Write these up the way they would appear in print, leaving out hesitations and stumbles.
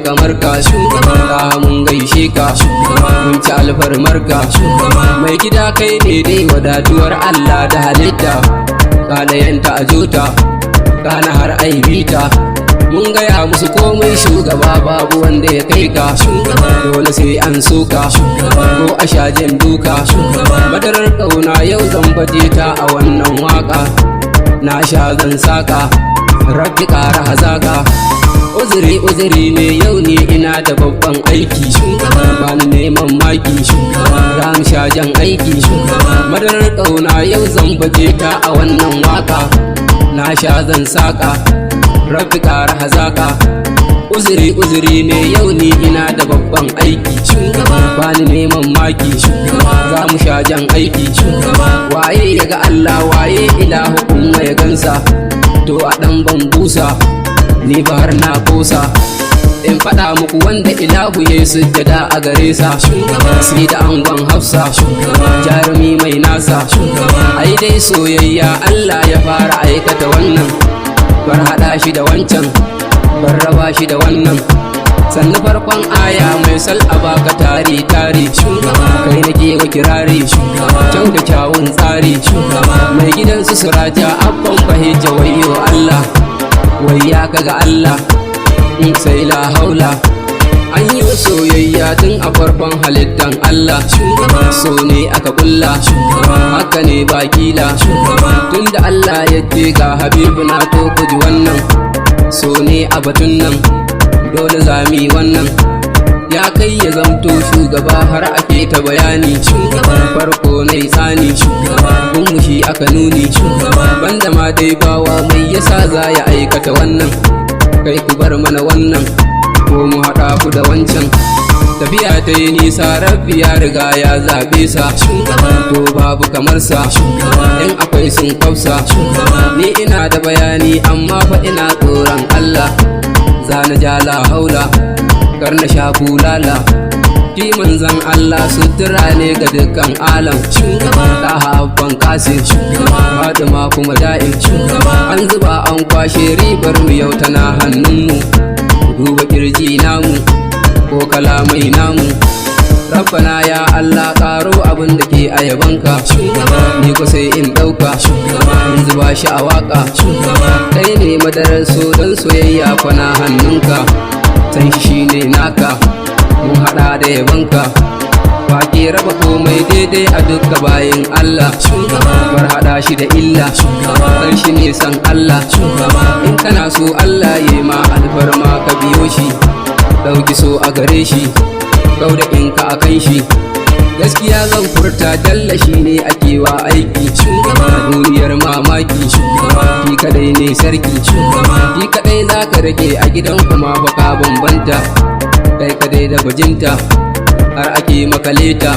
kamar ka shugaba, da mun gaishe ka shugaba, mun ci alfarmar ka shugaba, mai gida kai ne dai wadatuwar Allah da halitta, kalayanta a jota kana har aibita, mun gaya musu komai shugaba, babu wanda ya kai ka shugaba, dole sai an soka shugaba, ko a shajen duka shugaba, madarar kauna yau zan baje ta a wannan waka, na sha zan saka rabbi ƙara hazaka. Uzuri ne yau ne ina da babban aiki shugaba, bani neman maki shugaba, za mu sha jan aiki shugaba, madarar kauna yau zan baje ta a wannan waka, na sha zan saka rabbi ƙara hazaka. Uzuri ne yau ni ina da babban aiki shugaba, bani neman maki shugaba, za mu sha jan aiki shugaba, waye ya ga Allah waye ilahu kuma ya gansa, to a dan ban busa ni ba har na kosa, in faɗa muku wanda ilahu ya yi sujjada a gare sa shugaba, sai da angon hafsa shugaba, jarumi mai nasa shugaba, ai dai soyayya Allah ya fara aikata wannan, bar haɗa shi da wancan, bar raba shi da wannan, sannu farkon aya mai sal'aba ka tari shugaba, kai nake wa kirari shugaba, kyau da kyawun tsari shugaba, mai gidansu suraja abban fahimta wayo Allah, wayya kaga Allah sai la haula, an yi soyayya tun a farkon halittan Allah shugaba, so ne aka kulla shugaba, haka ne ba kila shugaba, tunda Allah ya ce ga habibu na to kuji wannan, so ne a batun nan dole zami wannan, ya kai ya zamto shugaba har ake ta bayani shugaba, farko na tsani shugaba, shi aka nuni shugaba, banda ma dai bawa mai yasa za ya aikata wannan, kai ku bar mana wannan ko mu haɗa ku da wancan, tafiya ta yi nisa rabbi ya riga ya zaɓe sa shugaba, to babu kamar sa shugaba, in akwai sun kwafsa shugaba, ni ina da bayani amma fa ina tsoron Allah, zana jala haula kar na sha bulala, ki manzan Allah sutura ne ga dukkan alam shugaba, ta habban kasin shugaba, Fatima kuma da'in shugaba, an zuba an kwashe ribar mu yau tana hannunmu, duba kirji namu ko kalamai namu, rabbana ya Allah karo abin da ke ayabanka shugaba, ni ko sai in dauka shugaba, in zuba shi a waka shugaba, kai ne madarar so dan soyayya kwana hannunka, san shi shine naka mun hada da yabanka, ba ke raba komai daidai a dukka bayin Allah shugaba, bar hada shi da illa shugaba, san shi ne san Allah shugaba, in kana so Allah ya ma alfarma ka biyo shi, dauki so a gare shi, kauda inka a kan shi, gaskiya zan furta dalla shi ne ake wa aiki shugaba, duniyar mamaki shugaba, ki kadai ne sarki shugaba, ki kadai zaka rage a gidan kuma baka bambanta, kai kadai da bajinta har ake makaleta,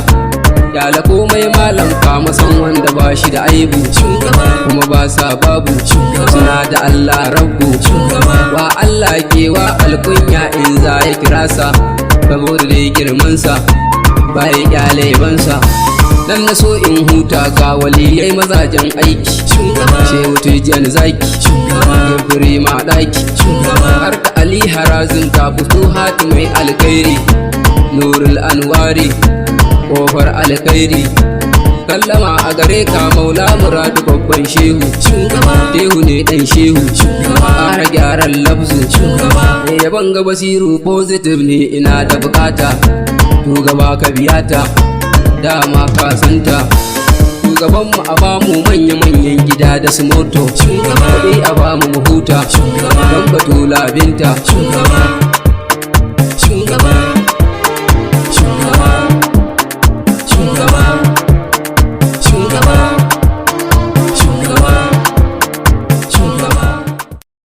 yala komai malam ka masan wanda ba shi da aibu shugaba, kuma ba sa babu shugaba, suna da Allah rabbu shugaba, wa Allah ke wa alkunya in za ya kira sa, saboda dai girmansa bayan kyale bansa, dan na so in huta ga waliyai mazajen aiki shugaba, shehu turjan zaki shugaba, gibri ma daki shugaba, har da Ali Harazin ka fito hati mai alkhairi, nurul anwari kofar alkhairi, kallama a gare ka maula muradu babban shehu shugaba, shehu ne dan shehu shugaba, ƙara gyaran lafzu shugaba, yaban ga Basiru positive ne ina da bukata, shugaba ka biyata dama ka santa, shugabanmu a bamu manya-manyan gida da su moto shugaba, kuɗi a bamu mu huta shugaba, don batula binta shugaba.